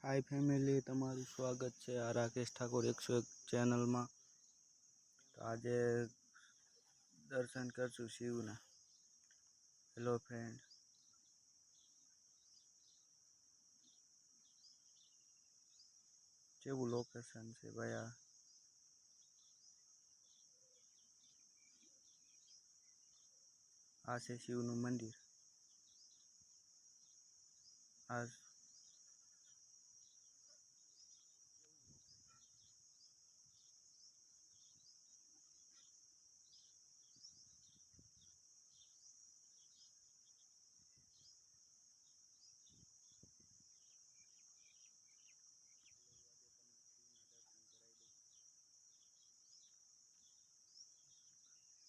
हाय family, तमारू स्वागत है आ Rakesh Thakur 101 channel में। तो आज दर्शन करशु शिवना। हेलो फ्रेंड, केवू लोकेशन है भाई। आ से शिवनु मंदिर। आज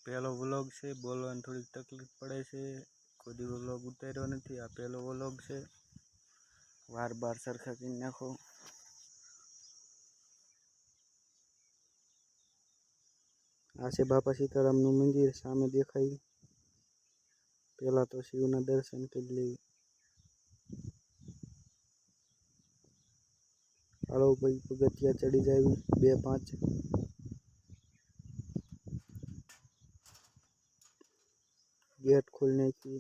पहलो व्लॉग से बोलवानी थोड़ी तकलीफ पड़े से। कोई दी व्लॉग उतार्यो नहीं। आ पहलो व्लॉग से। वार बार सरखा कर नाखो। आ से बापा सीताराम नु मंदिर सामे देखाई। पहला तो शिवना दर्शन कर ले। हालो भाई, पगथिया चढ़ी जावी 2-5। गेट खोलने की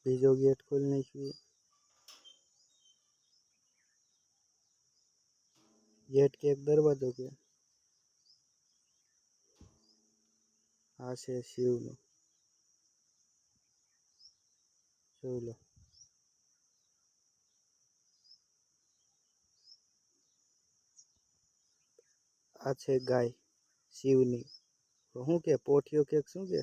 बीजो गेट खोलने की। गेट के एक दरवाजो के आ से शिवनो चलो। आ छे गाय शिवनी। तो हूँ के पोठियो के शू के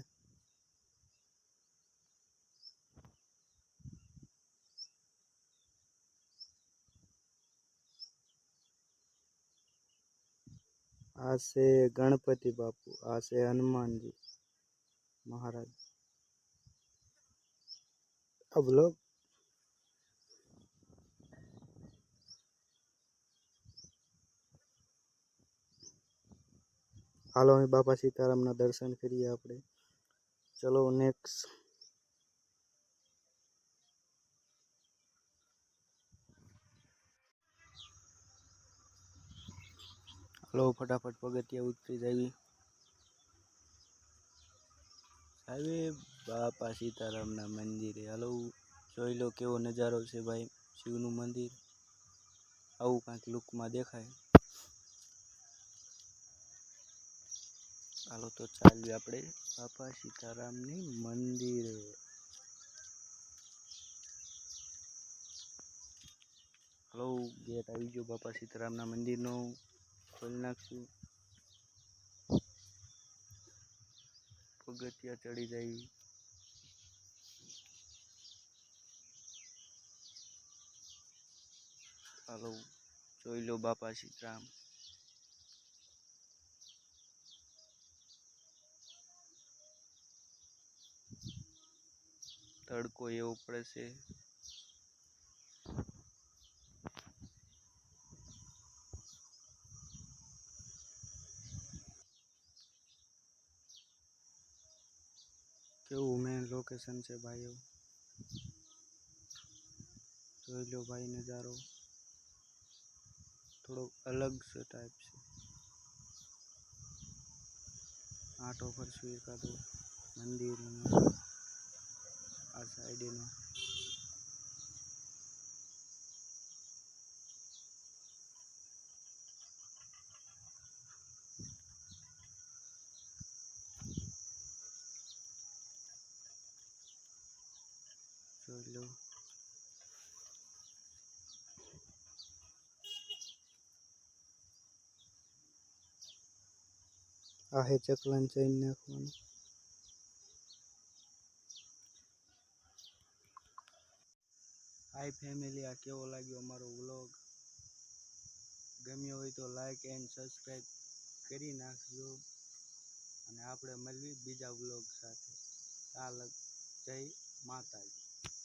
आ से गणपति बापू। आ से हनुमान जी महाराज। अब लोग हालो बापा सीताराम ना दर्शन करिए आपणे। चलो नेक्स्ट। हलो फटाफट पगथिया उतरी जावी। अरे बापा सीताराम ना मंदिर। हलो जोई लो केवो नजारो छे भाई। शिवनु मंदिर आवुं कांक लुक में देखाय। हालो तो चालीए आपणे बापा सीताराम नी मंदिर। हलो गेट आई गयो बापा सीताराम ना मंदिर नो। खोल नाखशु। पगथिया चढ़ी जाई। हालो जोई लो बापा सीताराम। तड़को एवो पड़े से। केवू मेन लोकेशन से भाईओ। जोई लो भाई नजारो थोड़ो अलग से टाइप से। आटो फरशु एकादो मंदिर नो। आ साइड नो जोई लो। आहे चकलान चैन नाखवानुं। हाय फैमिली, आ केवो लाग्यो अमारो व्लॉग। गम्यो होय तो लाइक एंड सब्सक्राइब करी नाखजो। અને આપણે મળવી બીજા વ્લોગ સાથે. ચાલ, જય માતાજી।